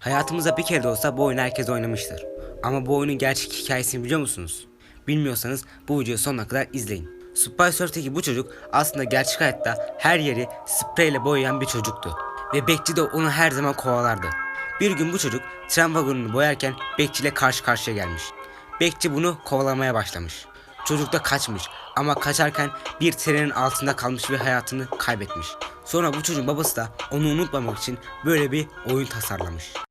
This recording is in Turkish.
Hayatımızda bir kere de olsa bu oyunu herkes oynamıştır. Ama bu oyunun gerçek hikayesini biliyor musunuz? Bilmiyorsanız bu videoyu sonuna kadar izleyin. Subway Surf'teki bu çocuk aslında gerçek hayatta her yeri spreyle boyayan bir çocuktu. Ve bekçi de onu her zaman kovalardı. Bir gün bu çocuk tren vagonunu boyarken bekçiyle karşı karşıya gelmiş. Bekçi bunu kovalamaya başlamış. Çocuk da kaçmış ama kaçarken bir trenin altında kalmış ve hayatını kaybetmiş. Sonra bu çocuğun babası da onu unutmamak için böyle bir oyun tasarlamış.